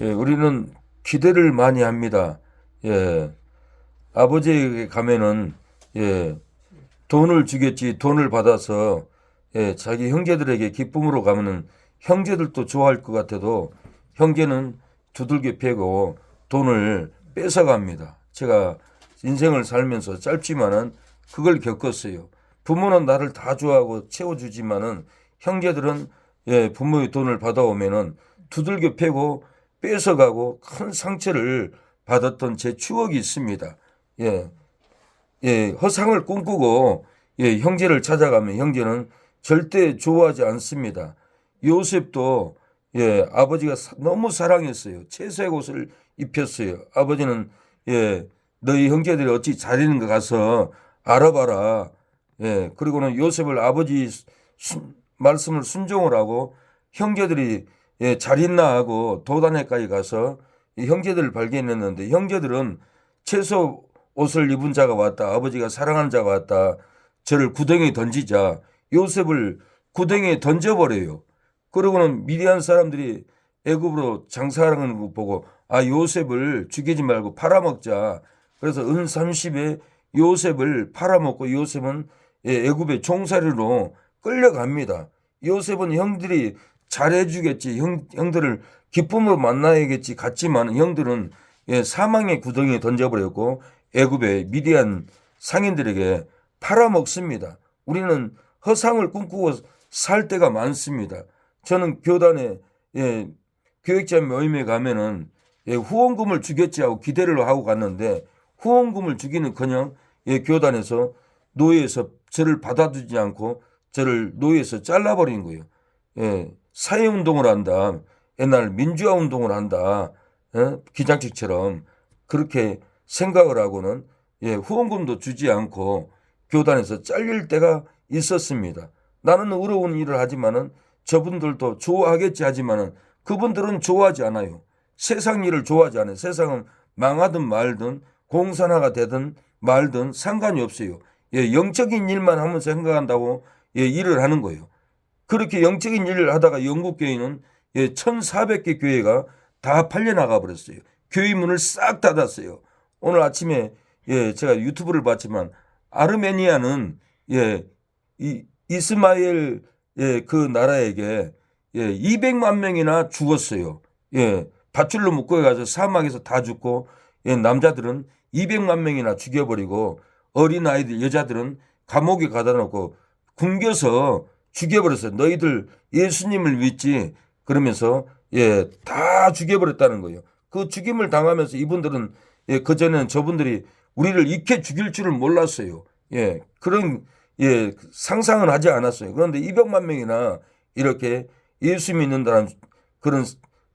예, 우리는 기대를 많이 합니다. 예, 아버지에게 가면은 예, 돈을 주겠지, 돈을 받아서 예, 자기 형제들에게 기쁨으로 가면은 형제들도 좋아할 것 같아도 형제는 두들겨 패고 돈을 뺏어갑니다. 제가 인생을 살면서 짧지만은 그걸 겪었어요. 부모는 나를 다 좋아하고 채워주지만은 형제들은 예, 부모의 돈을 받아오면은 두들겨 패고 뺏어가고 큰 상처를 받았던 제 추억이 있습니다. 예, 예, 허상을 꿈꾸고 예, 형제를 찾아가면 형제는 절대 좋아하지 않습니다. 요셉도 예, 아버지가 너무 사랑했어요. 채색 옷을 입혔어요. 아버지는 예, 너희 형제들이 어찌 잘 있는 가 가서 알아봐라. 예, 그리고는 요셉을 아버지 말씀을 순종을 하고 형제들이 예, 잘 있나 하고 도단에까지 가서 이 형제들을 발견했는데 형제들은 채소 옷을 입은 자가 왔다. 아버지가 사랑하는 자가 왔다. 저를 구덩이에 던지자. 요셉을 구덩이에 던져버려요. 그러고는 미디안 사람들이 애굽으로 장사하는 거 보고 아 요셉을 죽이지 말고 팔아먹자. 그래서 은 30에 요셉을 팔아먹고 요셉은 예, 애굽의 종살이로 끌려갑니다. 요셉은 형들이 잘해주겠지. 형들을 기쁨으로 만나야겠지. 같지만 형들은 예, 사망의 구덩이에 던져버렸고 애굽의 미디안 상인들에게 팔아먹습니다. 우리는 허상을 꿈꾸고 살 때가 많습니다. 저는 교단에 예, 교육자 모임에 가면은 예, 후원금을 주겠지 하고 기대를 하고 갔는데 후원금을 주기는커녕 예, 교단에서 노예에서 저를 받아주지 않고 저를 노예에서 잘라버린 거예요. 예, 사회운동을 한다. 옛날 민주화 운동을 한다. 예? 기장직처럼 그렇게 생각을 하고는 예, 후원금도 주지 않고 교단에서 잘릴 때가 있었습니다. 나는 어려운 일을 하지만은 저분들도 좋아하겠지 하지만은 그분들은 좋아하지 않아요. 세상 일을 좋아하지 않아요. 세상은 망하든 말든 공산화가 되든 말든 상관이 없어요. 예, 영적인 일만 하면서 생각한다고 예, 일을 하는 거예요. 그렇게 영적인 일을 하다가 영국 교회는 예, 1,400개 교회가 다 팔려나가 버렸어요. 교회 문을 싹 닫았어요. 오늘 아침에 예, 제가 유튜브를 봤지만 아르메니아는 예, 이스마엘 예, 그 나라에게 예, 200만 명이나 죽었어요. 예, 밧줄로 묶어 가서 사막에서 다 죽고 예, 남자들은 200만 명이나 죽여버리고 어린 아이들 여자들은 감옥에 가다 놓고 굶겨서 죽여버렸어요. 너희들 예수님을 믿지 그러면서 예, 다 죽여버렸다는 거예요. 그 죽임을 당하면서 이분들은 예, 그전에는 저분들이 우리를 익혀 죽일 줄을 몰랐어요. 예, 그런 예, 상상은 하지 않았어요. 그런데 200만 명이나 이렇게 예수 믿는다는 그런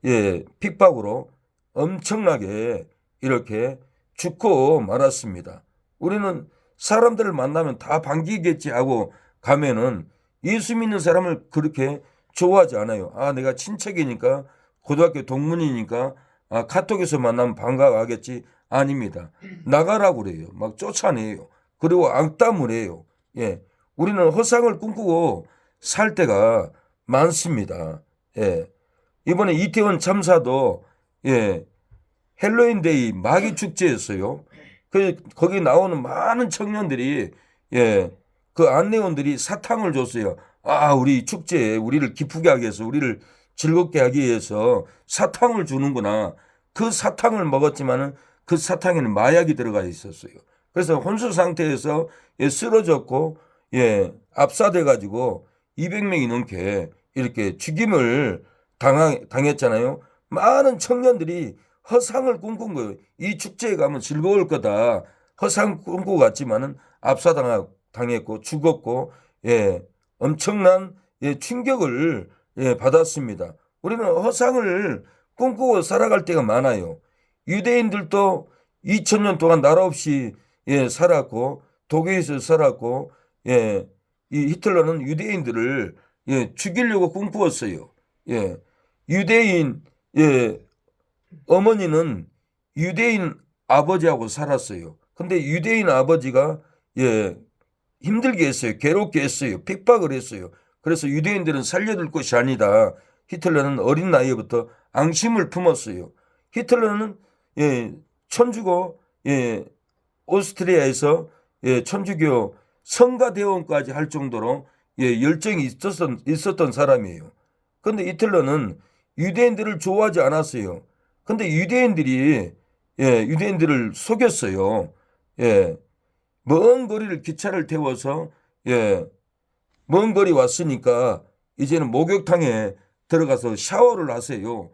예, 핍박으로 엄청나게 이렇게 죽고 말았습니다. 우리는 사람들을 만나면 다 반기겠지 하고 가면은 예수 믿는 사람을 그렇게 좋아하지 않아요. 아, 내가 친척이니까 고등학교 동문이니까 아, 카톡에서 만나면 반가워하겠지. 아닙니다. 나가라고 그래요. 막 쫓아내요. 그리고 악담을 해요. 예. 우리는 허상을 꿈꾸고 살 때가 많습니다. 예. 이번에 이태원 참사도 예. 헬로윈데이 마귀 축제였어요. 거기 나오는 많은 청년들이 예. 그 안내원들이 사탕을 줬어요. 아, 우리 축제에 우리를 기쁘게 하기 위해서 우리를 즐겁게 하기 위해서 사탕을 주는구나. 그 사탕을 먹었지만은 그 사탕에는 마약이 들어가 있었어요. 그래서 혼수 상태에서 예, 쓰러졌고 예, 압사돼 가지고 200명이 넘게 이렇게 죽임을 당했잖아요. 많은 청년들이 허상을 꿈꾼 거예요. 이 축제에 가면 즐거울 거다. 허상 꿈꾸고 갔지만은 당했고 죽었고 예, 엄청난 예, 충격을 예, 받았습니다. 우리는 허상을 꿈꾸고 살아갈 때가 많아요. 유대인들도 2000년 동안 나라 없이 예, 살았고 독일에서 살았고 예, 이 히틀러는 유대인들을 예, 죽이려고 꿈꾸었어요. 예, 유대인 예, 어머니는 유대인 아버지하고 살았어요. 근데 유대인 아버지가 예, 힘들게 했어요. 괴롭게 했어요. 핍박을 했어요. 그래서 유대인들은 살려둘 것이 아니다. 히틀러는 어린 나이부터 앙심을 품었어요. 히틀러는 천주교 오스트리아에서 천주교 성가대원까지 할 정도로 열정이 있었던 사람이에요. 그런데 히틀러는 유대인들을 좋아하지 않았어요. 근데 유대인들을 속였어요. 먼 거리를 기차를 태워서 먼 거리 왔으니까 이제는 목욕탕에 들어가서 샤워를 하세요.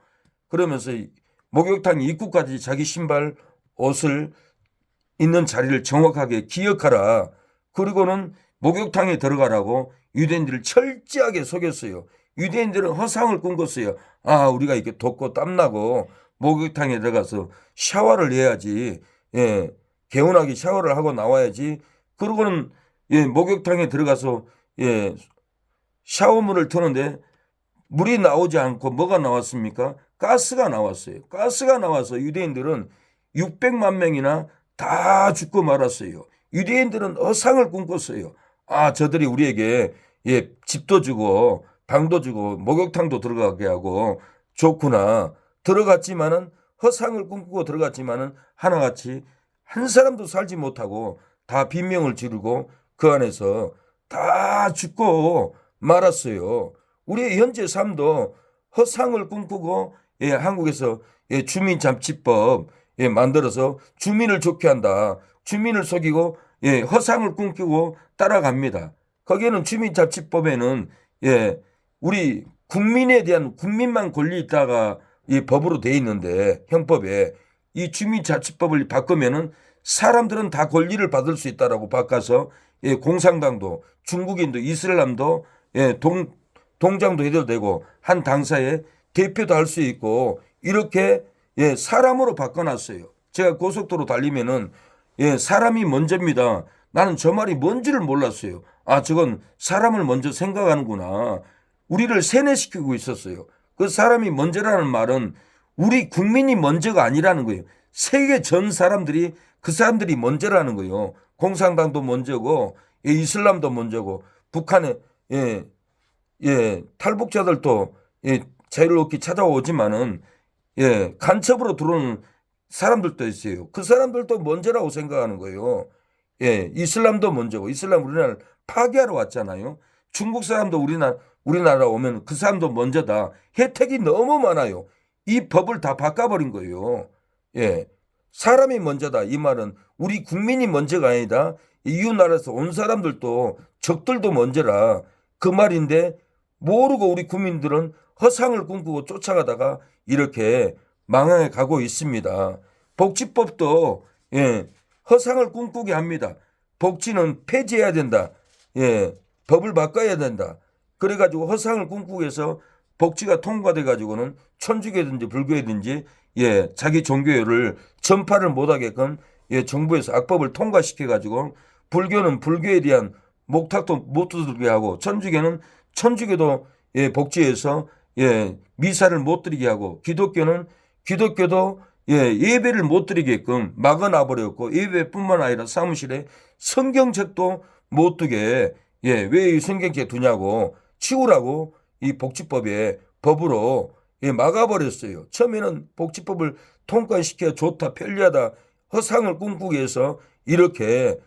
그러면서 목욕탕 입구까지 자기 신발, 옷을 있는 자리를 정확하게 기억하라. 그리고는 목욕탕에 들어가라고 유대인들을 철저하게 속였어요. 유대인들은 허상을 꿈꿨어요. 아, 우리가 이렇게 덥고 땀나고 목욕탕에 들어가서 샤워를 해야지. 개운하게 샤워를 하고 나와야지. 그러고는 목욕탕에 들어가서 샤워물을 트는데 물이 나오지 않고 뭐가 나왔습니까? 가스가 나왔어요. 가스가 나와서 유대인들은 600만 명이나 다 죽고 말았어요. 유대인들은 허상을 꿈꿨어요. 아, 저들이 우리에게 집도 주고 방도 주고 목욕탕도 들어가게 하고 좋구나. 들어갔지만은 허상을 꿈꾸고 들어갔지만은 하나같이 한 사람도 살지 못하고 다 빈명을 지르고 그 안에서 다 죽고 말았어요. 우리의 현재 삶도 허상을 꿈꾸고 한국에서 주민자치법 만들어서 주민을 좋게 한다. 주민을 속이고 허상을 꿈꾸고 따라갑니다. 거기에는 주민자치법에는 우리 국민에 대한 국민만 권리 있다가 이 법으로 돼 있는데 형법에 이 주민자치법을 바꾸면은 사람들은 다 권리를 받을 수 있다라고 바꿔서 공산당도 중국인도 이슬람도 동장도 해도 되고 한 당사에 대표도 할 수 있고 이렇게 사람으로 바꿔놨어요. 제가 고속도로 달리면은 사람이 먼저입니다. 나는 저 말이 뭔지를 몰랐어요. 아, 저건 사람을 먼저 생각하는구나. 우리를 세뇌시키고 있었어요. 그 사람이 먼저라는 말은 우리 국민이 먼저가 아니라는 거예요. 세계 전 사람들이 그 사람들이 먼저라는 거예요. 공산당도 먼저고 이슬람도 먼저고 북한에 탈북자들도 자유를 얻기 찾아오지만은 간첩으로 들어오는 사람들도 있어요. 그 사람들도 먼저라고 생각하는 거예요. 이슬람도 먼저고 이슬람 우리나라를 파괴하러 왔잖아요. 중국 사람도 우리나라 오면 그 사람도 먼저다. 혜택이 너무 많아요. 이 법을 다 바꿔버린 거예요. 사람이 먼저다. 이 말은 우리 국민이 먼저가 아니다. 이웃 나라에서 온 사람들도 적들도 먼저라. 그 말인데 모르고 우리 국민들은 허상을 꿈꾸고 쫓아가다가 이렇게 망하게 가고 있습니다. 복지법도 허상을 꿈꾸게 합니다. 복지는 폐지해야 된다. 법을 바꿔야 된다. 그래가지고 허상을 꿈꾸게 해서 복지가 통과돼 가지고는 천주교든지 불교든지 자기 종교를 전파를 못하게끔 정부에서 악법을 통과시켜 가지고 불교는 불교에 대한 목탁도 못 두들게 하고 천주교는 천주교도 복지에서 미사를 못 드리게 하고 기독교도 예배를 못 드리게끔 막아놔 버렸고 예배뿐만 아니라 사무실에 성경책도 못 두게 왜 이 성경책 두냐고 치우라고 이 복지법에 법으로 막아버렸어요. 처음에는 복지법을 통과시켜 좋다 편리하다 허상을 꿈꾸기 위해서 이렇게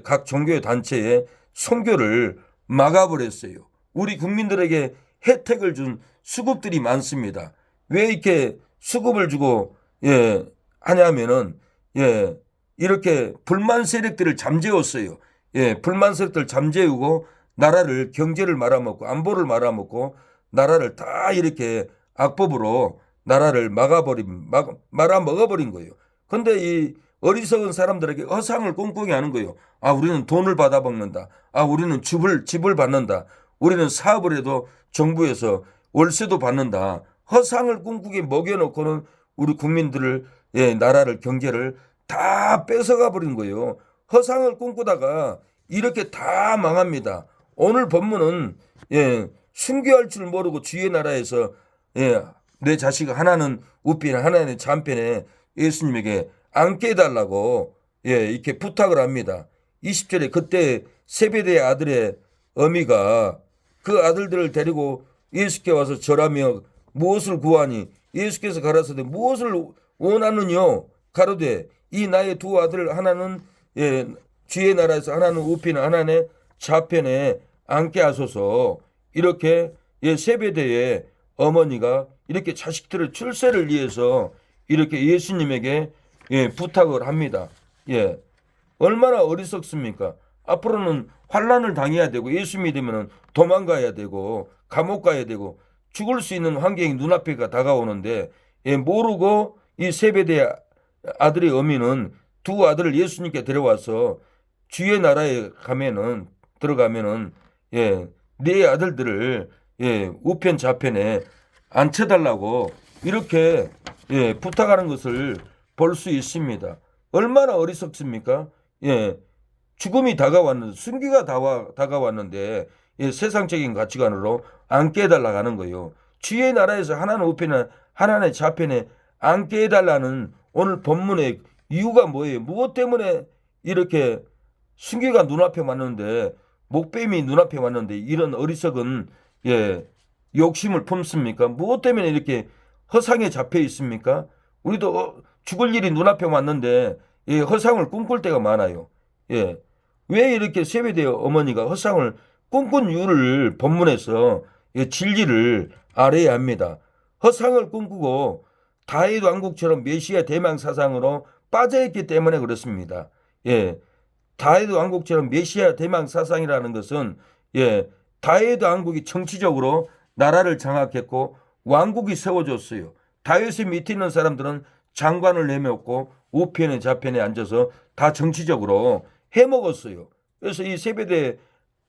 각 종교의 단체에 선교를 막아버렸어요. 우리 국민들에게 혜택을 준 수급들이 많습니다. 왜 이렇게 수급을 주고 하냐면은 이렇게 불만 세력들을 잠재웠어요. 불만 세력들 잠재우고 나라를 경제를 말아먹고 안보를 말아먹고 나라를 다 이렇게 악법으로 나라를 말아먹어버린 거예요. 근데 이 어리석은 사람들에게 허상을 꿈꾸게 하는 거예요. 아, 우리는 돈을 받아먹는다. 아, 우리는 집을 받는다. 우리는 사업을 해도 정부에서 월세도 받는다. 허상을 꿈꾸게 먹여놓고는 우리 국민들을 나라를 경제를 다 뺏어가 버린 거예요. 허상을 꿈꾸다가 이렇게 다 망합니다. 오늘 본문은 순교할 줄 모르고 주의 나라에서 내 자식 하나는 우편 하나는 잔편에 예수님에게 안게 해달라고 이렇게 부탁을 합니다. 20절에 그때 세베대의 아들의 어미가 그 아들들을 데리고 예수께 와서 절하며 무엇을 구하니 예수께서 가라사대 무엇을 원하느냐 가로되 이 나의 두 아들 하나는 주의 나라에서 하나는 우편 하나는 좌편에 앉게 하소서. 이렇게 세베대의 어머니가 이렇게 자식들의 출세를 위해서 이렇게 예수님에게 부탁을 합니다. 얼마나 어리석습니까? 앞으로는 환난을 당해야 되고 예수 믿으면 도망가야 되고 감옥 가야 되고 죽을 수 있는 환경이 눈앞에 다가오는데 모르고 이 세베대 아들의 어미는 두 아들을 예수님께 데려와서 주의 나라에 들어가면은 네 아들들을 우편 좌편에 앉혀달라고 이렇게 부탁하는 것을 볼 수 있습니다. 얼마나 어리석습니까? 죽음이 다가왔는데 순교가 다가왔는데 세상적인 가치관으로 앉게 해달라고 하는 거예요. 주의 나라에서 하나는 우편에 하나는 좌편에 앉게 해달라는 오늘 본문의 이유가 뭐예요? 무엇 때문에 이렇게 순교가 눈앞에 왔는데 목뱀이 눈앞에 왔는데 이런 어리석은 욕심을 품습니까? 무엇 때문에 이렇게 허상에 잡혀 있습니까? 우리도 죽을 일이 눈앞에 왔는데 허상을 꿈꿀 때가 많아요. 왜 이렇게 세베대 어머니가 허상을 꿈꾼 이유를 본문에서 진리를 알아야 합니다. 허상을 꿈꾸고 다윗 왕국처럼 메시아 대망 사상으로 빠져있기 때문에 그렇습니다. 다윗 왕국처럼 메시아 대망 사상이라는 것은 다윗 왕국이 정치적으로 나라를 장악했고 왕국이 세워졌어요. 다윗의 밑에 있는 사람들은 장관을 내놓고 우편에 좌편에 앉아서 다 정치적으로 해먹었어요. 그래서 이 세베대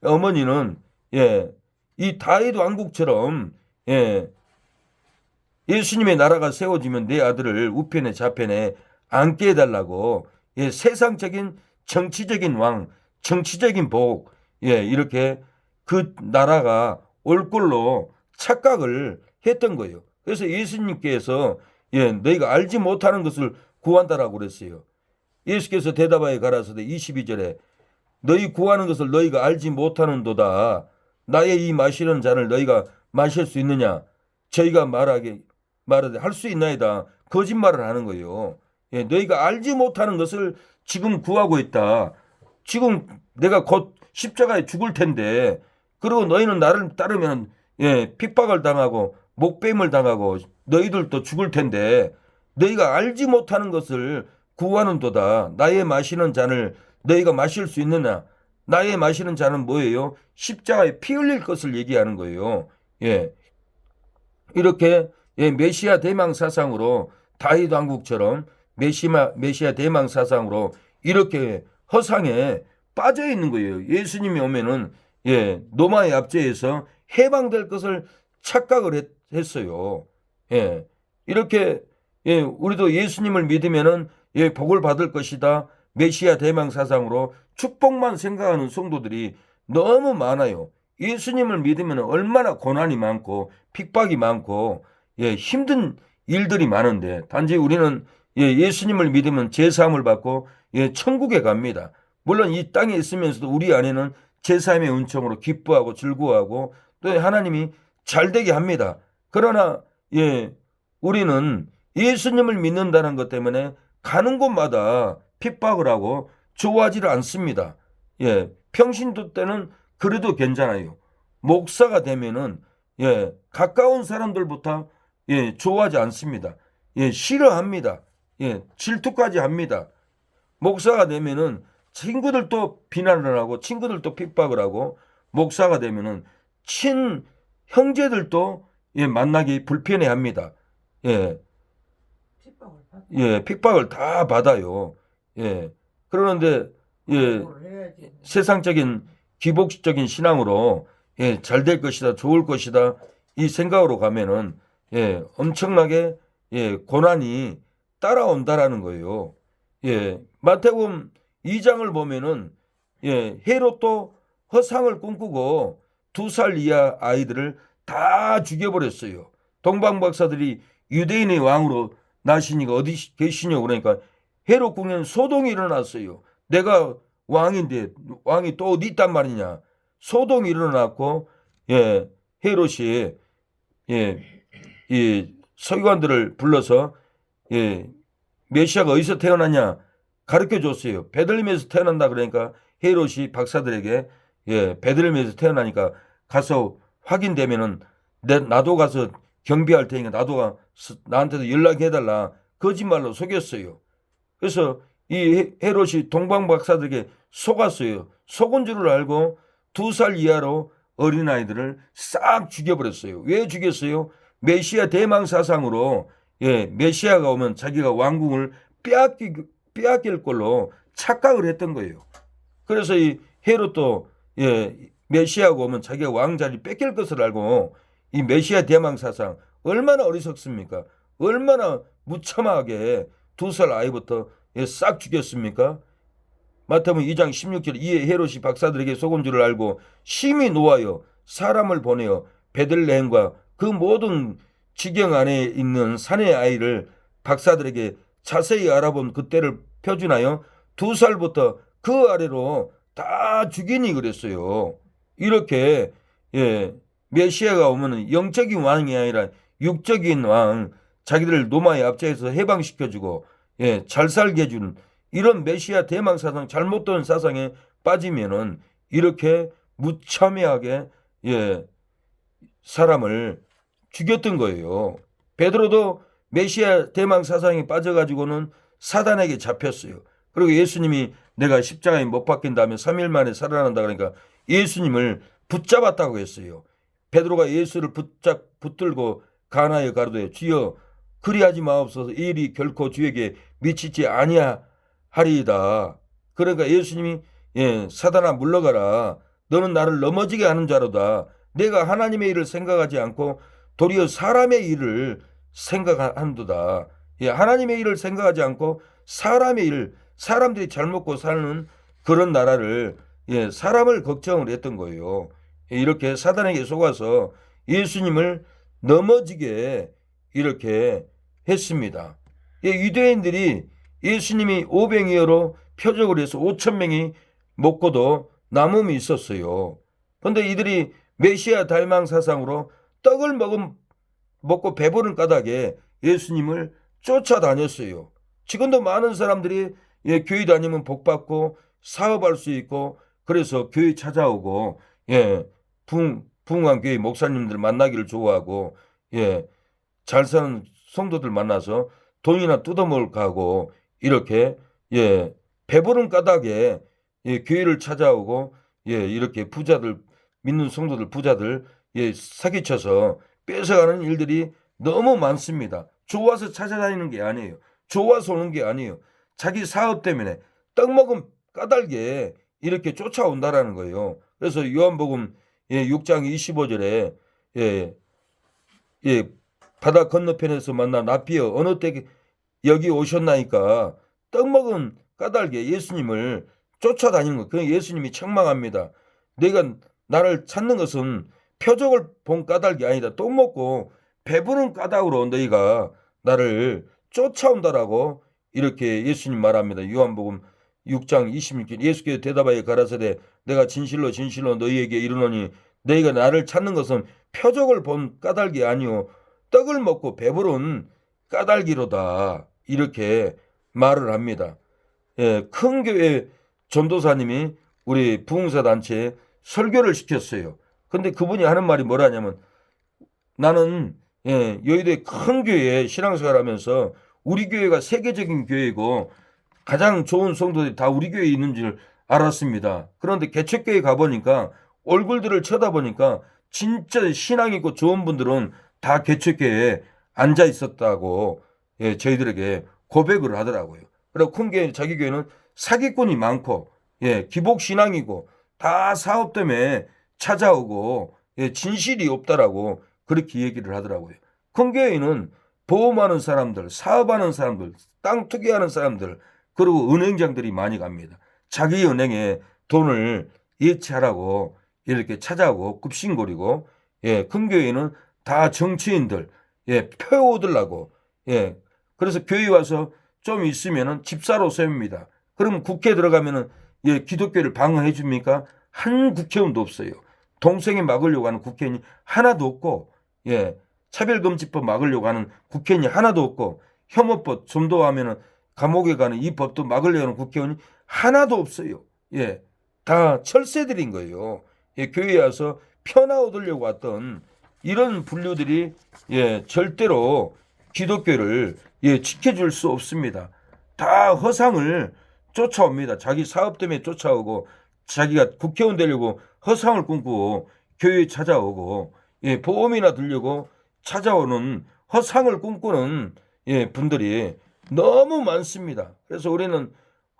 어머니는 이 다윗 왕국처럼 예수님의 나라가 세워지면 내 아들을 우편에 좌편에 앉게 해달라고 세상적인 정치적인 왕, 정치적인 복 이렇게 그 나라가 올 걸로 착각을 했던 거예요. 그래서 예수님께서 너희가 알지 못하는 것을 구한다라고 그랬어요. 예수께서 대답하여 가라사대 22절에 너희 구하는 것을 너희가 알지 못하는도다. 나의 이 마시는 잔을 너희가 마실 수 있느냐? 저희가 말하되 할 수 있나이다. 거짓말을 하는 거예요. 너희가 알지 못하는 것을 지금 구하고 있다. 지금 내가 곧 십자가에 죽을 텐데 그리고 너희는 나를 따르면 핍박을 당하고 목뱀을 당하고 너희들도 죽을 텐데 너희가 알지 못하는 것을 구하는도다. 나의 마시는 잔을 너희가 마실 수 있느냐? 나의 마시는 잔은 뭐예요? 십자가에 피 흘릴 것을 얘기하는 거예요. 이렇게 메시아 대망 사상으로 다윗 왕국처럼 메시아 대망 사상으로 이렇게 허상에 빠져 있는 거예요. 예수님이 오면은 노마의 압제에서 해방될 것을 착각을 했어요. 이렇게 우리도 예수님을 믿으면은 복을 받을 것이다. 메시아 대망 사상으로 축복만 생각하는 성도들이 너무 많아요. 예수님을 믿으면 얼마나 고난이 많고 핍박이 많고 힘든 일들이 많은데 단지 우리는 예수님을 믿으면 제사함을 받고 천국에 갑니다. 물론 이 땅에 있으면서도 우리 안에는 제사함의 은총으로 기뻐하고 즐거워하고 또 하나님이 잘되게 합니다. 그러나 우리는 예수님을 믿는다는 것 때문에 가는 곳마다 핍박을 하고 좋아하지를 않습니다. 평신도 때는 그래도 괜찮아요. 목사가 되면은 가까운 사람들부터 좋아하지 않습니다. 싫어합니다. 질투까지 합니다. 목사가 되면은 친구들도 비난을 하고 친구들도 핍박을 하고 목사가 되면은 친 형제들도 만나기 불편해합니다. 픽박을 다 받아요. 그러는데 세상적인 기복적인 신앙으로 잘 될 것이다, 좋을 것이다 이 생각으로 가면은 엄청나게 고난이 따라온다라는 거예요. 마태복음 2장을 보면은 헤롯도 허상을 꿈꾸고 2살 이하 아이들을 다 죽여버렸어요. 동방박사들이 유대인의 왕으로 나시니까 어디 계시냐고 그러니까 헤롯 궁에는 소동이 일어났어요. 내가 왕인데 왕이 또 어디 있단 말이냐. 소동이 일어났고 헤롯이 이 서기관들을 불러서 메시아가 어디서 태어나냐 가르쳐 줬어요. 베들레헴에서 태어난다 그러니까 헤롯이 박사들에게 베들레헴에서 태어나니까 가서 확인되면은 나도 가서 경비할 테니까 나한테도 연락해달라. 거짓말로 속였어요. 그래서 이 헤롯이 동방 박사들에게 속았어요. 속은 줄을 알고 2살 이하로 어린아이들을 싹 죽여버렸어요. 왜 죽였어요? 메시아 대망 사상으로 메시아가 오면 자기가 왕궁을 빼앗길 걸로 착각을 했던 거예요. 그래서 이 헤롯도 메시아가 오면 자기가 왕자리 뺏길 것을 알고 이 메시아 대망 사상 얼마나 어리석습니까? 얼마나 무참하게 2살 아이부터 싹 죽였습니까? 마태복음 2장 16절 이에 헤롯이 박사들에게 속은 줄을 알고 심히 노하여 사람을 보내어 베들레헴과 그 모든 지경 안에 있는 사내 아이를 박사들에게 자세히 알아본 그때를 표준하여 2살부터 그 아래로 다 죽이니 그랬어요. 이렇게 메시아가 오면 영적인 왕이 아니라 육적인 왕, 자기들을 노마의 압제에서 해방시켜주고 잘 살게 해주는 이런 메시아 대망 사상, 잘못된 사상에 빠지면은 이렇게 무참하게 사람을 죽였던 거예요. 베드로도 메시아 대망 사상에 빠져가지고는 사단에게 잡혔어요. 그리고 예수님이 내가 십자가에 못 박힌 다음에 3일 만에 살아난다 그러니까 예수님을 붙잡았다고 했어요. 베드로가 예수를 붙들고 가나에 가로되 주여 그리하지 마옵소서 이 일이 결코 주에게 미치지 아니하리이다. 그러니까 예수님이 사단아 물러가라. 너는 나를 넘어지게 하는 자로다. 내가 하나님의 일을 생각하지 않고 도리어 사람의 일을 생각한도다. 하나님의 일을 생각하지 않고 사람의 일, 사람들이 잘 먹고 사는 그런 나라를 사람을 걱정을 했던 거예요. 이렇게 사단에게 속아서 예수님을 넘어지게 이렇게 했습니다. 유대인들이 예수님이 오병이어로 표적을 해서 5,000명이 먹고도 남음이 있었어요. 그런데 이들이 메시아 달망 사상으로 떡을 먹고 배부른 까닭에 예수님을 쫓아다녔어요. 지금도 많은 사람들이 교회 다니면 복받고 사업할 수 있고 그래서 교회 찾아오고 부흥한 교회 목사님들 만나기를 좋아하고 잘 사는 성도들 만나서 돈이나 뜯어먹을까 하고 이렇게 배부른 까닭에 교회를 찾아오고 이렇게 부자들 믿는 성도들 부자들 사기쳐서 뺏어가는 일들이 너무 많습니다. 좋아서 찾아다니는 게 아니에요. 좋아서 오는 게 아니에요. 자기 사업 때문에 떡 먹은 까닭에 이렇게 쫓아온다라는 거예요. 그래서 요한복음 6장 25절에 바다 건너편에서 만나 납비여 어느 때 여기 오셨나이까 떡 먹은 까닭에 예수님을 쫓아다니는 거. 그 예수님이 책망합니다. 내가 나를 찾는 것은 표적을 본 까닭이 아니다. 떡 먹고 배부른 까닭으로 너희가 나를 쫓아온다라고 이렇게 예수님 말합니다. 요한복음 6장 26절 예수께서 대답하여 가라사대 내가 진실로 진실로 너희에게 이르노니 너희가 나를 찾는 것은 표적을 본 까닭이 아니요 떡을 먹고 배부른 까닭이로다. 이렇게 말을 합니다. 큰 교회 전도사님이 우리 부흥사 단체에 설교를 시켰어요. 근데 그분이 하는 말이 뭐라냐면 나는 여의도의 큰 교회에 신앙생활 하면서 우리 교회가 세계적인 교회고 가장 좋은 성도들이 다 우리 교회에 있는 줄 알았습니다. 그런데 개척교회 가보니까 얼굴들을 쳐다보니까 진짜 신앙 있고 좋은 분들은 다 개척교회에 앉아 있었다고 저희들에게 고백을 하더라고요. 그리고 큰 교회 자기 교회는 사기꾼이 많고 기복 신앙이고 다 사업 때문에 찾아오고 진실이 없다라고 그렇게 얘기를 하더라고요. 큰 교회는 보험하는 사람들, 사업하는 사람들, 땅 투기하는 사람들 그리고 은행장들이 많이 갑니다. 자기 은행에 돈을 예치하라고 이렇게 찾아오고 급신거리고 큰 교회는 다 정치인들 표 얻으려고 그래서 교회 와서 좀 있으면은 집사로 세웁니다. 그럼 국회에 들어가면은 기독교를 방어해 줍니까? 한 국회의원도 없어요. 동생이 막으려고 하는 국회의원이 하나도 없고 차별금지법 막으려고 하는 국회의원이 하나도 없고, 혐오법 좀더 감옥에 가는 이 법도 막으려고 하는 국회의원이 하나도 없어요. 예, 다 철새들인 거예요. 예, 교회에 와서 편하 얻으려고 왔던 이런 분류들이 절대로 기독교를 지켜줄 수 없습니다. 다 허상을 쫓아옵니다. 자기 사업 때문에 쫓아오고, 자기가 국회의원 되려고 허상을 꿈꾸고 교회에 찾아오고, 보험이나 들려고 찾아오는 허상을 꿈꾸는 분들이 너무 많습니다. 그래서 우리는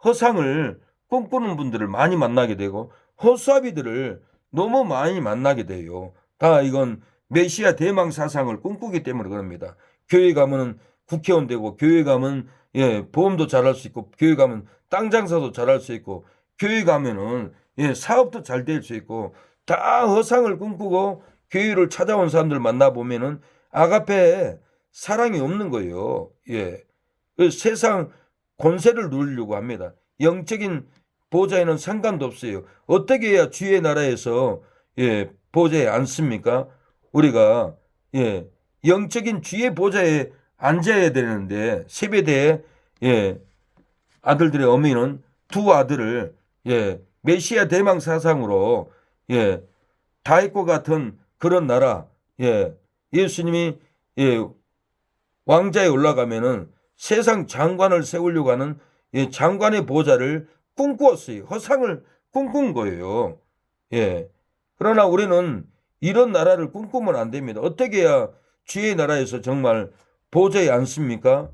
허상을 꿈꾸는 분들을 많이 만나게 되고, 허수아비들을 너무 많이 만나게 돼요. 다 이건 메시아 대망 사상을 꿈꾸기 때문에 그럽니다. 교회 가면은 국회의원 되고, 교회 가면 보험도 잘할 수 있고, 교회 가면 땅 장사도 잘할 수 있고, 교회 가면은 사업도 잘 될 수 있고, 다 허상을 꿈꾸고 교회를 찾아온 사람들 만나보면은 아가페에 사랑이 없는 거예요. 세상 권세를 누리려고 합니다. 영적인 보좌에는 상관도 없어요. 어떻게 해야 주의 나라에서 보좌에 앉습니까? 우리가 영적인 주의 보좌에 앉아야 되는데, 세베대의 아들들의 어미는 두 아들을 메시아 대망 사상으로 다윗과 같은 그런 나라, 예수님이 왕자에 올라가면은 세상 장관을 세우려고 하는 장관의 보좌를 꿈꾸었어요. 허상을 꿈꾼 거예요. 그러나 우리는 이런 나라를 꿈꾸면 안 됩니다. 어떻게 해야 주의 나라에서 정말 보좌에 앉습니까?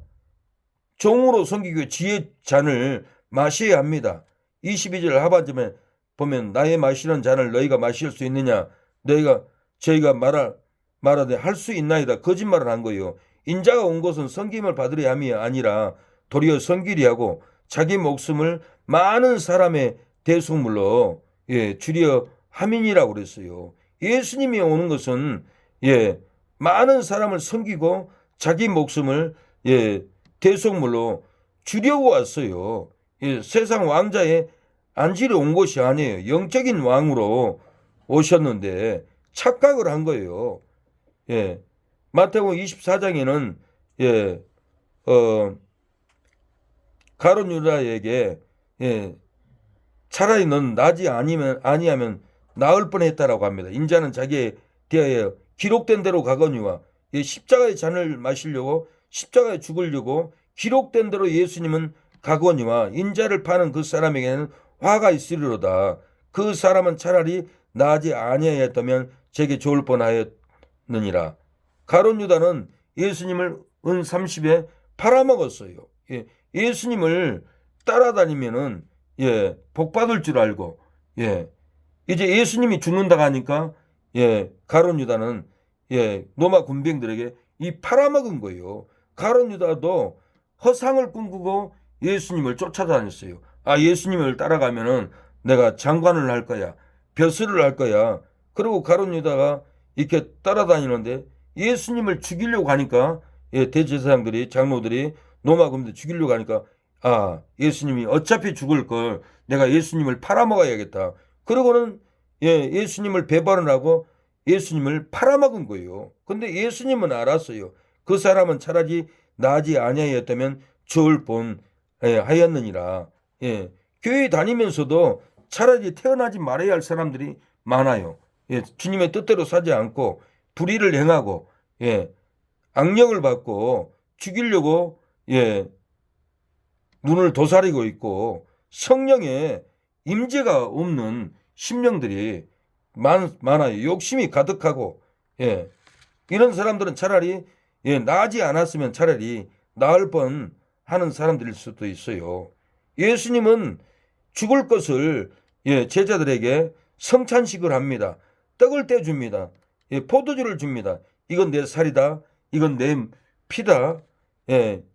종으로 섬기고 지혜 잔을 마셔야 합니다. 22절 하반절에 보면, 나의 마시는 잔을 너희가 마실 수 있느냐? 저희가 말하되 할 수 있나이다. 거짓말을 한 거예요. 인자가 온 것은 섬김을 받으려 함이 아니라 도리어 섬기려 하고 자기 목숨을 많은 사람의 대속물로 주려 함이니라고 그랬어요. 예수님이 오는 것은 많은 사람을 섬기고 자기 목숨을 대속물로 주려고 왔어요. 세상 왕자에 앉으려 온 것이 아니에요. 영적인 왕으로 오셨는데 착각을 한 거예요. 마태복음 24장에는 가룟 유다에게 차라리 넌 나지 아니하면 나을 뻔했다라고 합니다. 인자는 자기에 대하여 기록된 대로 가거니와, 십자가의 잔을 마시려고 십자가에 죽으려고 기록된 대로 예수님은 가거니와, 인자를 파는 그 사람에게는 화가 있으리로다. 그 사람은 차라리 나지 아니하였다면 제게 좋을 뻔하였느니라. 가룟 유다는 예수님을 은 30에 팔아먹었어요. 예수님을 따라다니면은 복 받을 줄 알고, 이제 예수님이 죽는다고 하니까 가룟 유다는 로마 군병들에게 이 팔아먹은 거예요. 가룟 유다도 허상을 꿈꾸고 예수님을 쫓아다녔어요. 예수님을 따라가면은 내가 장관을 할 거야, 벼슬을 할 거야. 그리고 가룟 유다가 이렇게 따라다니는데 예수님을 죽이려고 하니까 대제사장들이, 장로들이, 로마 군병들 죽이려고 하니까 예수님이 어차피 죽을 걸 내가 예수님을 팔아먹어야겠다. 그러고는 예수님을 배반을 하고 예수님을 팔아먹은 거예요. 근데 예수님은 알았어요. 그 사람은 차라리 나지 아니하였다면 좋을 뻔 하였느니라. 교회 다니면서도 차라리 태어나지 말아야 할 사람들이 많아요. 주님의 뜻대로 사지 않고 불의를 행하고 악령을 받고 죽이려고 눈을 도사리고 있고 성령의 임재가 없는 심령들이 많아요. 욕심이 가득하고 이런 사람들은 차라리 나지 않았으면 차라리 나을 뻔 하는 사람들일 수도 있어요. 예수님은 죽을 것을 제자들에게 성찬식을 합니다. 떡을 떼줍니다. 포도주를 줍니다. 이건 내 살이다. 이건 내 피다.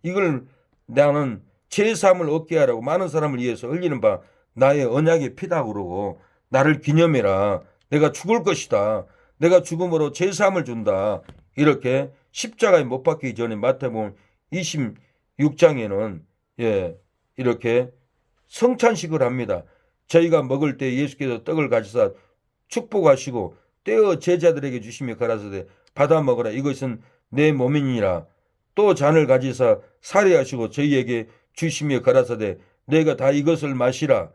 이걸 나는 제사함을 얻게 하라고 많은 사람을 위해서 흘리는 바 나의 언약의 피다 그러고, 나를 기념해라. 내가 죽을 것이다. 내가 죽음으로 제사함을 준다. 이렇게 십자가에 못 박히기 전에 마태복음 26장에는 이렇게 성찬식을 합니다. 저희가 먹을 때 예수께서 떡을 가지사 축복하시고 떼어 제자들에게 주시며 가라사대 받아 먹으라. 이것은 내 몸이니라. 또 잔을 가지사 살해하시고 저희에게 주시며 가라사대 내가 다 이것을 마시라.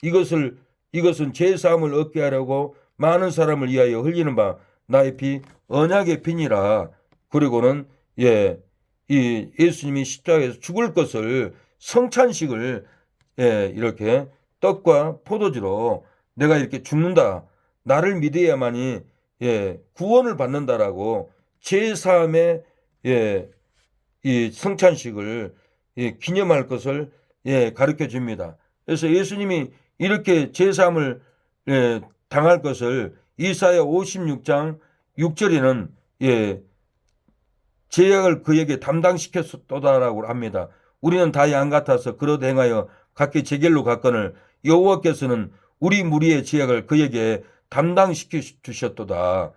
이것은 제 사함을 얻게 하려고 많은 사람을 위하여 흘리는 바 나의 피 언약의 피니라. 그리고는 이 예수님이 십자가에서 죽을 것을 성찬식을 이렇게 떡과 포도주로 내가 이렇게 죽는다. 나를 믿어야만이 구원을 받는다라고 제3의 이 성찬식을 기념할 것을 가르쳐 줍니다. 그래서 예수님이 이렇게 제3을 당할 것을 이사야 56장 6절에는 죄악을 그에게 담당시켰도다라고 합니다. 우리는 다 양 같아서 그릇 행하여 각기 제 길로 갔거늘 여호와께서는 우리 무리의 죄악을 그에게 담당시켜 주셨도다.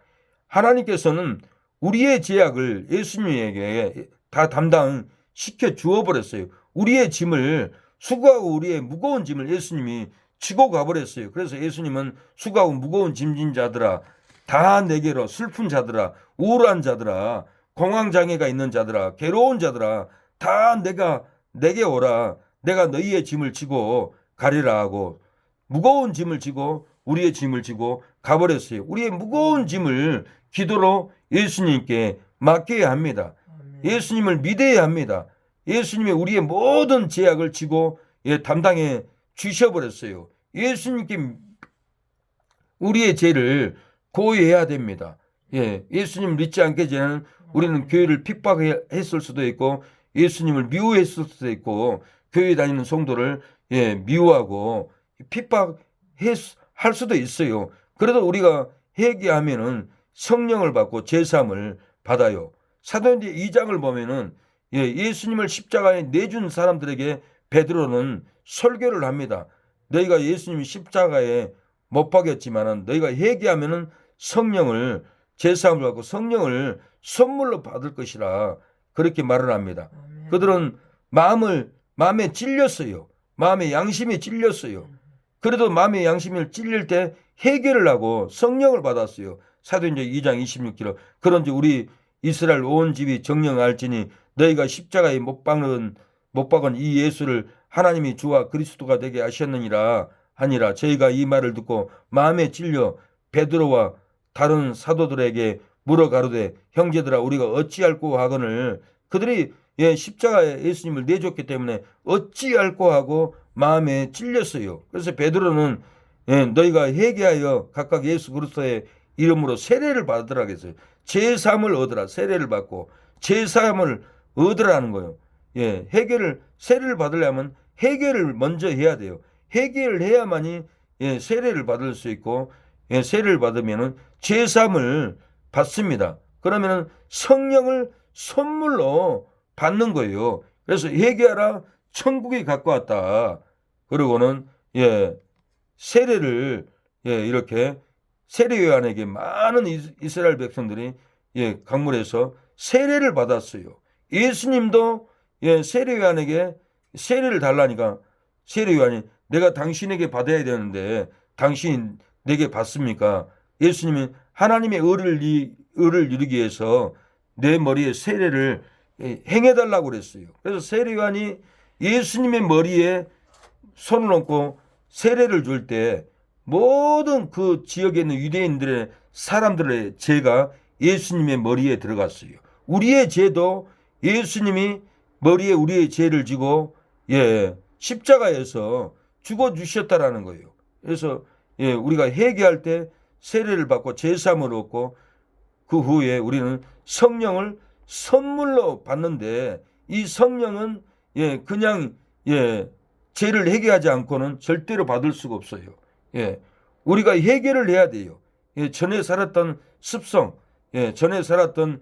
하나님께서는 우리의 죄악을 예수님에게 다 담당시켜 주어버렸어요. 우리의 짐을 수고하고 우리의 무거운 짐을 예수님이 지고 가버렸어요. 그래서 예수님은 수고하고 무거운 짐진 자들아 다 내게로, 슬픈 자들아, 우울한 자들아, 공황장애가 있는 자들아, 괴로운 자들아 다 내게 오라. 내가 너희의 짐을 지고 가리라 하고 무거운 짐을 지고 우리의 짐을 지고 가버렸어요. 우리의 무거운 짐을 기도로 예수님께 맡겨야 합니다. 예수님을 믿어야 합니다. 예수님이 우리의 모든 죄악을 지고 담당해 주셔버렸어요. 예수님께 우리의 죄를 고해해야 됩니다. 예수님 믿지 않기 전에는 우리는 교회를 핍박했을 수도 있고 예수님을 미워했을 수도 있고 교회 다니는 성도를 미워하고 핍박할 수도 있어요. 그래도 우리가 회개하면은 성령을 받고 제사함을 받아요. 사도행전 2장을 보면은 예수님을 십자가에 내준 사람들에게 베드로는 설교를 합니다. 너희가 예수님이 십자가에 못 박였지만은 너희가 회개하면은 성령을 제사함을 받고 성령을 선물로 받을 것이라 그렇게 말을 합니다. 그들은 마음에 찔렸어요. 마음의 양심에 찔렸어요. 그래도 마음의 양심을 찔릴 때 회개를 하고 성령을 받았어요. 사도행전 2장 26절 그런지 우리 이스라엘 온 집이 정령할지니 너희가 십자가에 못 박은 이 예수를 하나님이 주와 그리스도가 되게 하셨느니라 하니라. 저희가 이 말을 듣고 마음에 찔려 베드로와 다른 사도들에게 물어 가로되 형제들아 우리가 어찌할꼬 하거늘 그들이 십자가에 예수님을 내줬기 때문에 어찌할꼬 하고 마음에 찔렸어요. 그래서 베드로는 너희가 회개하여 각각 예수 그리스도의 이름으로 세례를 받으라 했어요. 제사함을 얻으라. 세례를 받고 제사함을 얻으라는 거예요. 세례를 받으려면 회개를 먼저 해야 돼요. 회개를 해야만이 세례를 받을 수 있고 세례를 받으면은 제사함을 받습니다. 그러면은 성령을 선물로 받는 거예요. 그래서 회개하라 천국이 가까웠다. 그리고는 세례를 이렇게 세례요한에게 많은 이스라엘 백성들이 강물에서 세례를 받았어요. 예수님도 세례요한에게 세례를 달라니까 세례요한이 내가 당신에게 받아야 되는데 당신이 내게 받습니까? 예수님이 하나님의 의를 이루기 위해서 내 머리에 세례를 행해달라고 그랬어요. 그래서 세례요한이 예수님의 머리에 손을 얹고 세례를 줄 때 모든 그 지역에 있는 유대인들의 사람들의 죄가 예수님의 머리에 들어갔어요. 우리의 죄도 예수님이 머리에 우리의 죄를 지고 십자가에서 죽어주셨다라는 거예요. 그래서 우리가 회개할 때 세례를 받고 제사함을 얻고 그 후에 우리는 성령을 선물로 받는데 이 성령은 그냥 죄를 회개하지 않고는 절대로 받을 수가 없어요. 우리가 회개를 해야 돼요. 전에 살았던 습성, 전에 살았던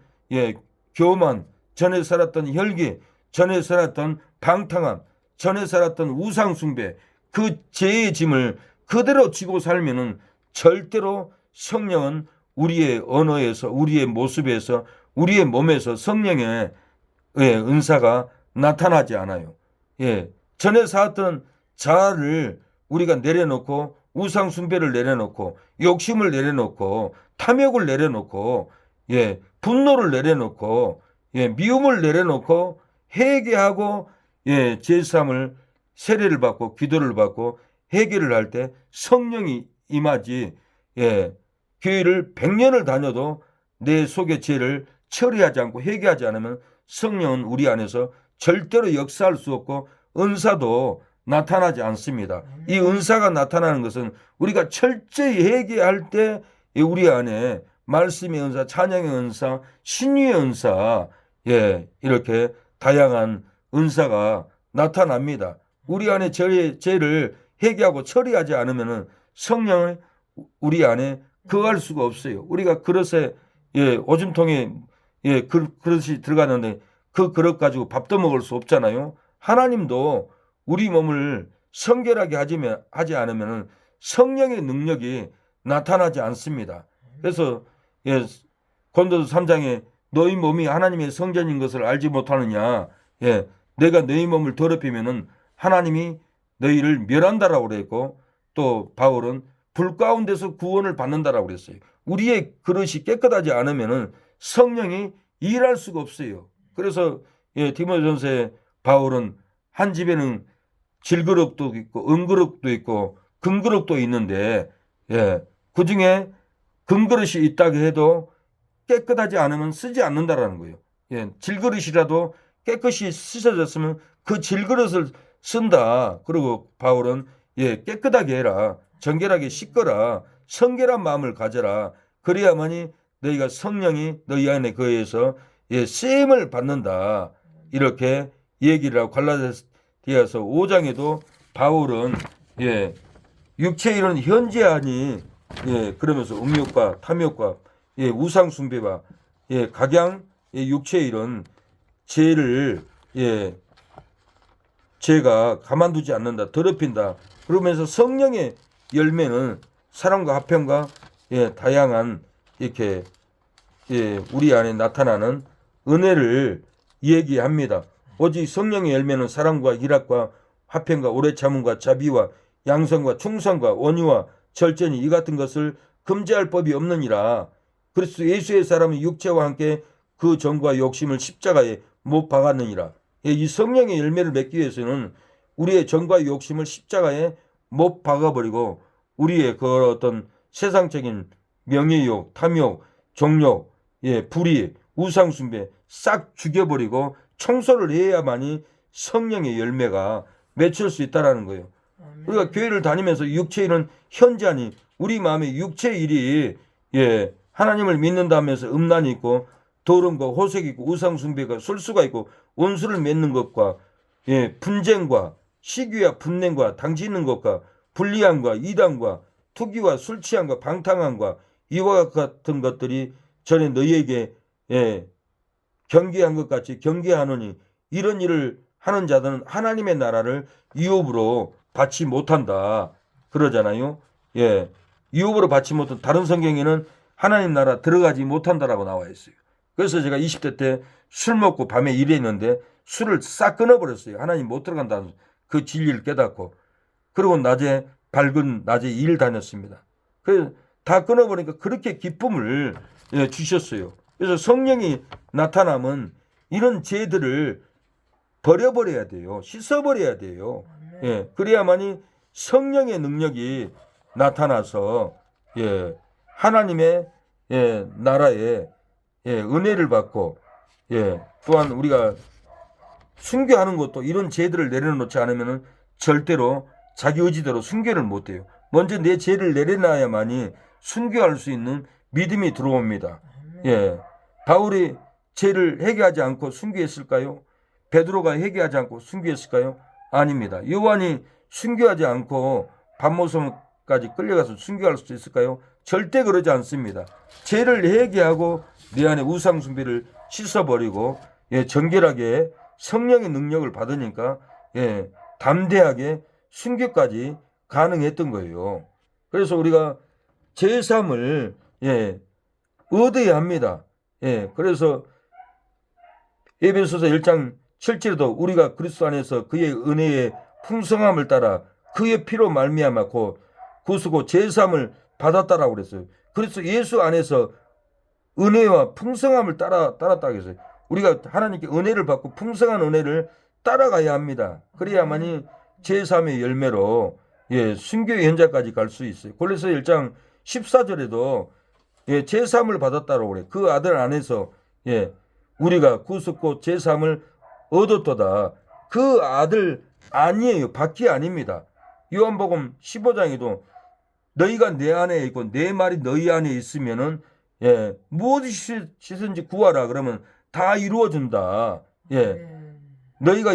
교만, 전에 살았던 혈기, 전에 살았던 방탕함, 전에 살았던 우상숭배, 그 죄의 짐을 그대로 지고 살면은 절대로 성령은 우리의 언어에서, 우리의 모습에서, 우리의 몸에서 성령의 은사가 나타나지 않아요. 전에 살았던 자아를 우리가 내려놓고 우상숭배를 내려놓고 욕심을 내려놓고 탐욕을 내려놓고 분노를 내려놓고 미움을 내려놓고 회개하고 제사함을 세례를 받고 기도를 받고 회개를 할 때 성령이 임하지. 교회를 100년을 다녀도 내 속의 죄를 처리하지 않고 회개하지 않으면 성령은 우리 안에서 절대로 역사할 수 없고 은사도 나타나지 않습니다. 이 은사가 나타나는 것은 우리가 철저히 회개할 때 우리 안에 말씀의 은사, 찬양의 은사, 신유의 은사, 이렇게 다양한 은사가 나타납니다. 우리 안에 죄를 회개하고 처리하지 않으면 성령을 우리 안에 거할 수가 없어요. 우리가 그릇에 오줌통에 그릇이 들어가는데 그 그릇 가지고 밥도 먹을 수 없잖아요. 하나님도 우리 몸을 성결하게 하지 않으면 성령의 능력이 나타나지 않습니다. 그래서 고린도서 3장에 너희 몸이 하나님의 성전인 것을 알지 못하느냐. 내가 너희 몸을 더럽히면은 하나님이 너희를 멸한다라고 그랬고, 또 바울은 불 가운데서 구원을 받는다라고 그랬어요. 우리의 그릇이 깨끗하지 않으면은 성령이 일할 수가 없어요. 그래서 디모데전서에 바울은 한 집에는 질그릇도 있고 은그릇도 있고 금그릇도 있는데 그 중에 금그릇이 있다고 해도 깨끗하지 않으면 쓰지 않는다라는 거예요. 질그릇이라도 깨끗이 씻어졌으면 그 질그릇을 쓴다. 그리고 바울은 깨끗하게 해라. 정결하게 씻거라. 성결한 마음을 가져라. 그래야만이 너희가 성령이 너희 안에 거해서 쓰임을 받는다. 이렇게 얘기를 하고 갈라디아서 5장에도 바울은 육체의 이런 현재하니 그러면서 음욕과 탐욕과 우상 숭배와 각양 육체의 이런 죄를 죄가 가만두지 않는다. 더럽힌다. 그러면서 성령의 열매는 사랑과 화평과 다양한 이렇게 우리 안에 나타나는 은혜를 얘기합니다. 오직 성령의 열매는 사랑과 희락과 화평과 오래 참음과 자비와 양성과 충성과 온유와 절제니 이 같은 것을 금지할 법이 없느니라. 그리스도 예수의 사람은 육체와 함께 그 정과 욕심을 십자가에 못 박았느니라. 이 성령의 열매를 맺기 위해서는 우리의 정과 욕심을 십자가에 못 박아버리고 우리의 그 어떤 세상적인 명예욕, 탐욕, 정욕, 불의, 우상숭배 싹 죽여버리고 청소를 해야만이 성령의 열매가 맺힐 수 있다는 거예요. 우리가 교회를 다니면서 육체일은 현저하니 우리 마음에 육체의 일이 하나님을 믿는다면서 음란이 있고 더러움과 호색이 있고 우상숭배가 술수가 있고 원수를 맺는 것과 분쟁과 시기와 분냉과 당짓는 것과 불리함과 이단과 투기와 술취함과 방탕함과 이와 같은 것들이 전에 너희에게 경계한 것 같이 경계하노니 이런 일을 하는 자들은 하나님의 나라를 유업으로 받지 못한다 그러잖아요. 유업으로 받지 못한 다른 성경에는 하나님 나라 들어가지 못한다라고 나와 있어요. 그래서 제가 20대 때 술 먹고 밤에 일했는데 술을 싹 끊어버렸어요. 하나님 못 들어간다는 그 진리를 깨닫고. 그리고 밝은 낮에 일 다녔습니다. 그래서 다 끊어버리니까 그렇게 기쁨을 주셨어요. 그래서 성령이 나타나면 이런 죄들을 버려버려야 돼요. 씻어버려야 돼요. 그래야만이 성령의 능력이 나타나서 하나님의 나라에 은혜를 받고 또한 우리가 순교하는 것도 이런 죄들을 내려놓지 않으면 절대로 자기 의지대로 순교를 못해요. 먼저 내 죄를 내려놔야만이 순교할 수 있는 믿음이 들어옵니다. 바울이 죄를 회개하지 않고 순교했을까요? 베드로가 회개하지 않고 순교했을까요? 아닙니다. 요한이 순교하지 않고 반모섬까지 끌려가서 순교할 수 있을까요? 절대 그러지 않습니다. 죄를 회개하고 내 안에 우상 숭배를 씻어버리고 정결하게 성령의 능력을 받으니까 담대하게 순교까지 가능했던 거예요. 그래서 우리가 제3을 얻어야 합니다. 그래서 에베소서 1장 7절에도 우리가 그리스도 안에서 그의 은혜의 풍성함을 따라 그의 피로 말미암았고 구수고 제3을 받았다라고 그랬어요. 그래서 예수 안에서 은혜와 풍성함을 따랐다고 했어요. 우리가 하나님께 은혜를 받고 풍성한 은혜를 따라가야 합니다. 그래야만이 제3의 열매로 순교의 현장까지 갈 수 있어요. 골로새 1장 14절에도 제3을 받았다고 그래. 그 아들 안에서 우리가 구속고 제3을 얻었도다. 그 아들 아니에요. 밖이 아닙니다. 요한복음 15장에도 너희가 내 안에 있고 내 말이 너희 안에 있으면은 무엇이든지 구하라 그러면 다 이루어준다. 너희가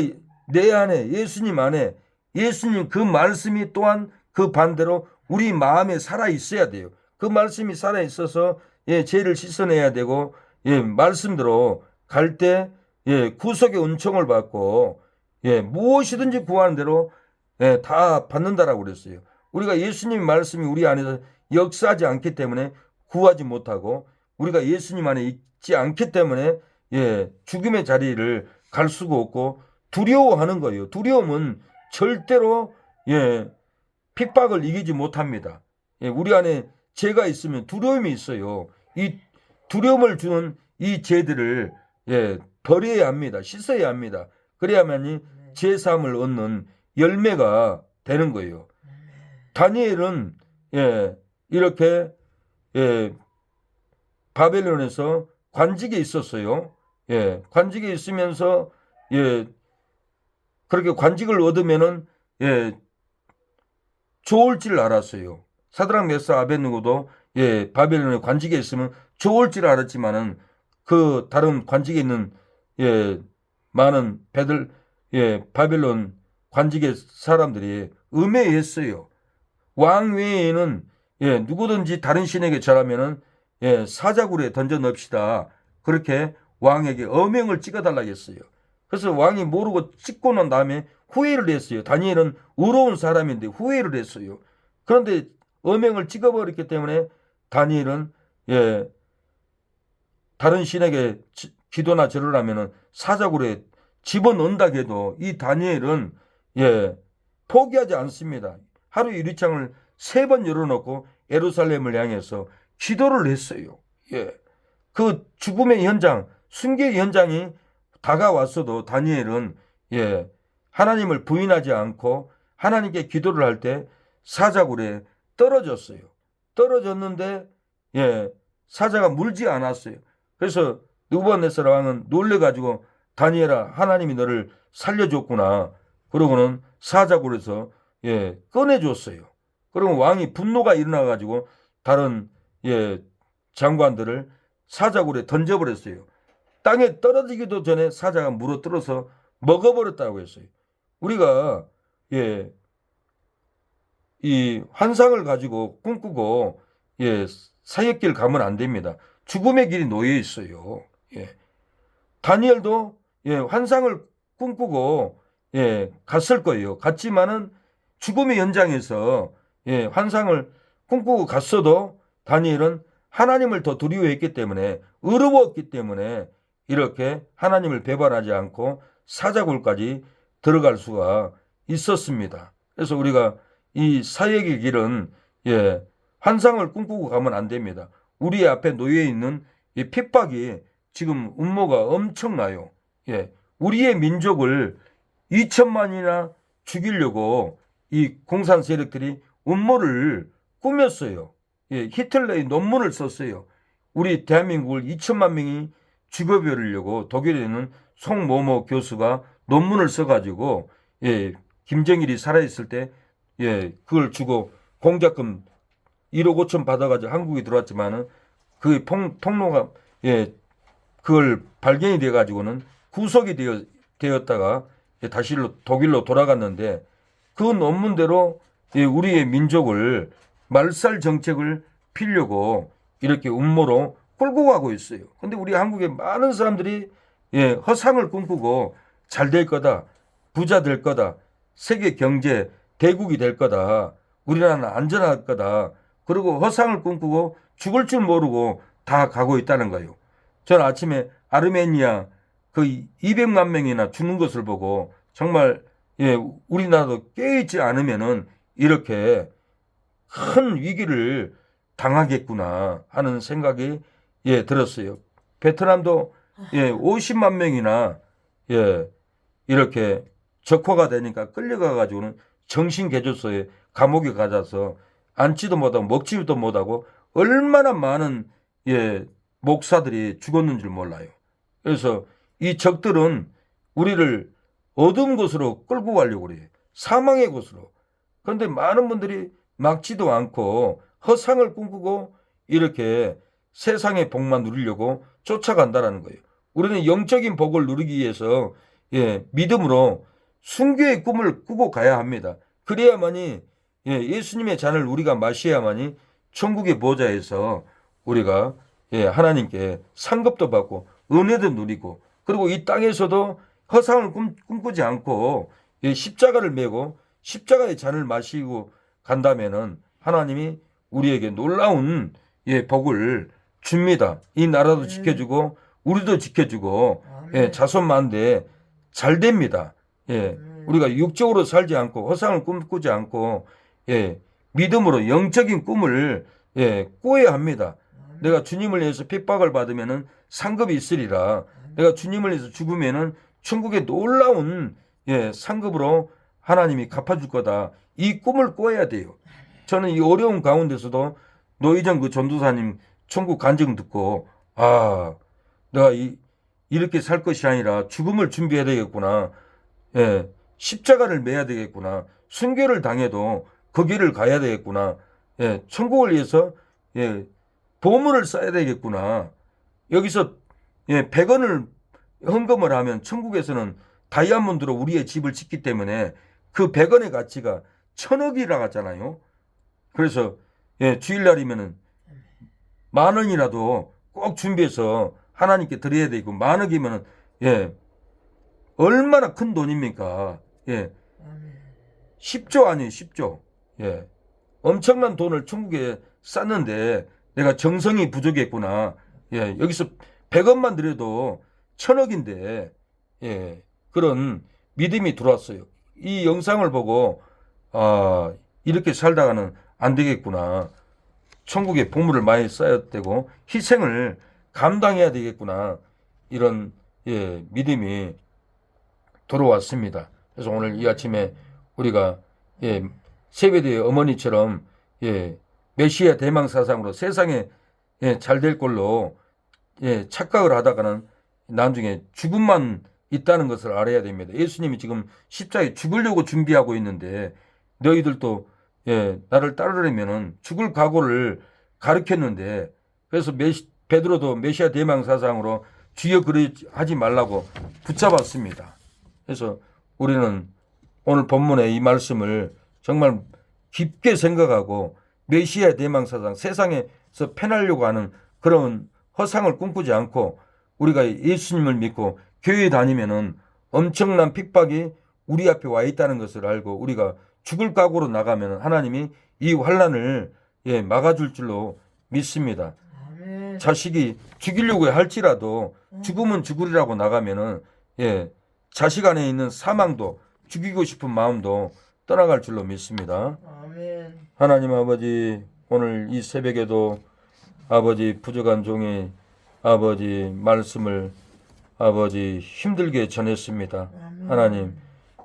내 안에 예수님 안에 예수님 그 말씀이 또한 그 반대로 우리 마음에 살아 있어야 돼요. 그 말씀이 살아 있어서 죄를 씻어내야 되고 말씀대로 갈 때 구속의 은총을 받고 무엇이든지 구하는 대로 다 받는다라고 그랬어요. 우리가 예수님 말씀이 우리 안에서 역사하지 않기 때문에 구하지 못하고 우리가 예수님 안에 있지 않기 때문에 죽음의 자리를 갈 수가 없고 두려워하는 거예요. 두려움은 절대로 핍박을 이기지 못합니다. 우리 안에 죄가 있으면 두려움이 있어요. 이 두려움을 주는 이 죄들을 버려야 합니다. 씻어야 합니다. 그래야만이 제3을 얻는 열매가 되는 거예요. 다니엘은 이렇게 바벨론에서 관직에 있었어요. 관직에 있으면서 그렇게 관직을 얻으면은 좋을 줄 알았어요. 사드락 메사 아벳느고도 바벨론의 관직에 있으면 좋을 줄 알았지만은 그 다른 관직에 있는 많은 바벨론 관직의 사람들이 음해했어요. 왕 외에는 누구든지 다른 신에게 절하면은 사자굴에 던져 넣읍시다. 그렇게 왕에게 어명을 찍어달라고 했어요. 그래서 왕이 모르고 찍고 난 다음에 후회를 했어요. 다니엘은 의로운 사람인데 후회를 했어요. 그런데 어명을 찍어버렸기 때문에 다니엘은 다른 신에게 기도나 절을 하면은 사자굴에 집어넣는다 해도 이 다니엘은 포기하지 않습니다. 하루 유리창을 3번 열어놓고 예루살렘을 향해서 기도를 했어요. 그 죽음의 현장, 순교의 현장이 다가왔어도 다니엘은 하나님을 부인하지 않고 하나님께 기도를 할 때 사자굴에 떨어졌어요. 떨어졌는데 사자가 물지 않았어요. 그래서 느부갓네살 왕은 놀래가지고 다니엘아 하나님이 너를 살려줬구나. 그러고는 사자굴에서 꺼내줬어요. 그러면 왕이 분노가 일어나가지고 다른 장관들을 사자굴에 던져버렸어요. 땅에 떨어지기도 전에 사자가 물어뜯어서 먹어버렸다고 했어요. 우리가 이 환상을 가지고 꿈꾸고 사역길 가면 안 됩니다. 죽음의 길이 놓여 있어요. 다니엘도 환상을 꿈꾸고 갔을 거예요. 갔지만은 죽음의 현장에서 환상을 꿈꾸고 갔어도 다니엘은 하나님을 더 두려워했기 때문에 의로웠기 때문에 이렇게 하나님을 배반하지 않고 사자굴까지 들어갈 수가 있었습니다. 그래서 우리가 이 사역의 길은 환상을 꿈꾸고 가면 안 됩니다. 우리 앞에 놓여 있는 이 핍박이 지금 음모가 엄청나요. 우리의 민족을 2천만이나 죽이려고 이 공산 세력들이 음모를 꾸몄어요. 히틀러의 논문을 썼어요. 우리 대한민국을 2천만 명이 죽여버리려고 독일에 있는 송모모 교수가 논문을 써가지고 김정일이 살아있을 때 그걸 주고 공작금 1억 5천 받아가지고 한국에 들어왔지만은 그 통로가 그걸 발견이 돼가지고는 구속이 되었다가 다시 독일로 돌아갔는데 그 논문대로 우리의 민족을 말살 정책을 피려고 이렇게 음모로 끌고 가고 있어요. 근데 우리 한국의 많은 사람들이 허상을 꿈꾸고 잘 될 거다, 부자 될 거다, 세계 경제 대국이 될 거다, 우리나라는 안전할 거다. 그리고 허상을 꿈꾸고 죽을 줄 모르고 다 가고 있다는 거예요. 저는 아침에 아르메니아 그 200만 명이나 죽는 것을 보고 정말 우리나라도 깨어있지 않으면은 이렇게 큰 위기를 당하겠구나 하는 생각이 예, 들었어요. 베트남도 50만 명이나 이렇게 적화가 되니까 끌려가 가지고는 정신개조소에 감옥에 가져서 앉지도 못하고 먹지도 못하고 얼마나 많은 목사들이 죽었는 줄 몰라요. 그래서 이 적들은 우리를 어두운 곳으로 끌고 가려고 그래요. 사망의 곳으로. 그런데 많은 분들이 막지도 않고 허상을 꿈꾸고 이렇게 세상의 복만 누리려고 쫓아간다라는 거예요. 우리는 영적인 복을 누리기 위해서 믿음으로 순교의 꿈을 꾸고 가야 합니다. 그래야만이 예수님의 잔을 우리가 마셔야만이 천국의 보좌에서 우리가 하나님께 상급도 받고 은혜도 누리고 그리고 이 땅에서도 허상을 꿈꾸지 않고 십자가를 메고 십자가의 잔을 마시고 간다면은 하나님이 우리에게 놀라운 복을 줍니다. 이 나라도 지켜주고 우리도 지켜주고 자손만대 잘 됩니다. 우리가 육적으로 살지 않고 허상을 꿈꾸지 않고 믿음으로 영적인 꿈을 꾸어야 합니다. 내가 주님을 위해서 핍박을 받으면은 상급이 있으리라. 내가 주님을 위해서 죽으면은 천국의 놀라운 상급으로 하나님이 갚아줄 거다. 이 꿈을 꿔야 돼요. 저는 이 어려운 가운데서도 노희정 그 전도사님 천국 간증 듣고 내가 이렇게 살 것이 아니라 죽음을 준비해야 되겠구나. 십자가를 매야 되겠구나. 순교를 당해도 그 길을 가야 되겠구나. 천국을 위해서 보물을 쌓아야 되겠구나. 여기서 100원을 헌금을 하면 천국에서는 다이아몬드로 우리의 집을 짓기 때문에 그 100원의 가치가 1000억이라 하잖아요. 그래서 주일날이면은 10,000원이라도 꼭 준비해서 하나님께 드려야 되고 10,000억이면은 얼마나 큰 돈입니까? 10조 아니에요, 10조. 엄청난 돈을 천국에 쌌는데 내가 정성이 부족했구나. 여기서 100원만 드려도 1000억인데 그런 믿음이 들어왔어요. 이 영상을 보고 이렇게 살다가는 안 되겠구나. 천국에 보물을 많이 쌓였대고 희생을 감당해야 되겠구나. 이런 믿음이 들어왔습니다. 그래서 오늘 이 아침에 우리가 세베대의 어머니처럼 메시아 대망 사상으로 세상에 잘 될 걸로 착각을 하다가는 나중에 죽음만 있다는 것을 알아야 됩니다. 예수님이 지금 십자가에 죽으려고 준비하고 있는데 너희들도 나를 따르려면은 죽을 각오를 가르쳤는데 그래서 베드로도 메시아 대망 사상으로 주여 그러하지 말라고 붙잡았습니다. 그래서 우리는 오늘 본문의 이 말씀을 정말 깊게 생각하고 메시아 대망 사상 세상에서 패나려고 하는 그런 허상을 꿈꾸지 않고 우리가 예수님을 믿고 교회에 다니면은 엄청난 핍박이 우리 앞에 와 있다는 것을 알고 우리가 죽을 각오로 나가면 하나님이 이 환난을 막아줄 줄로 믿습니다. 아멘. 자식이 죽이려고 할지라도 죽으면 죽으리라고 나가면은 자식 안에 있는 사망도 죽이고 싶은 마음도 떠나갈 줄로 믿습니다. 아멘. 하나님 아버지 오늘 이 새벽에도 아버지 부족한 종이 아버지 말씀을 아버지 힘들게 전했습니다. 아멘. 하나님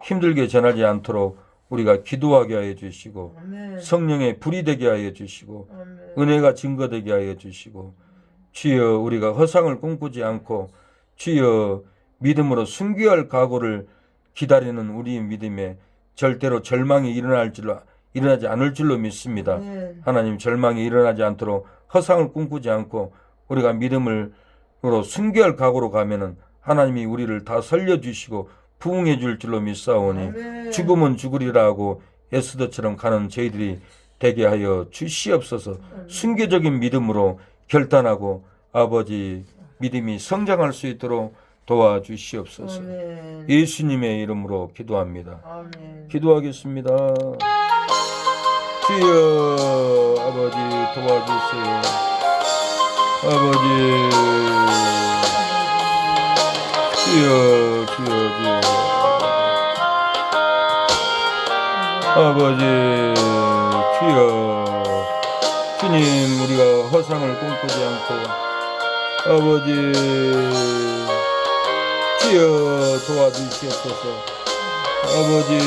힘들게 전하지 않도록 우리가 기도하게 하여 주시고 아멘. 성령의 불이 되게 하여 주시고 아멘. 은혜가 증거되게 하여 주시고 주여 우리가 허상을 꿈꾸지 않고 주여 믿음으로 순교할 각오를 기다리는 우리의 믿음에 절대로 절망이 일어나지 않을 줄로 믿습니다. 아멘. 하나님 절망이 일어나지 않도록 허상을 꿈꾸지 않고 우리가 믿음으로 순교할 각오로 가면은 하나님이 우리를 다 살려주시고 부응해 줄 줄로 믿사오니 아멘. 죽으면 죽으리라고 에스더처럼 가는 저희들이 되게 하여 주시옵소서. 순교적인 믿음으로 결단하고 아버지 믿음이 성장할 수 있도록 도와주시옵소서. 아멘. 예수님의 이름으로 기도합니다. 아멘. 기도하겠습니다. 주여 아버지 도와주세요. 아버지 주여 아버지 주여 주님 우리가 허상을 꿈꾸지 않고 아버지 주여 도와주시옵소서. 아버지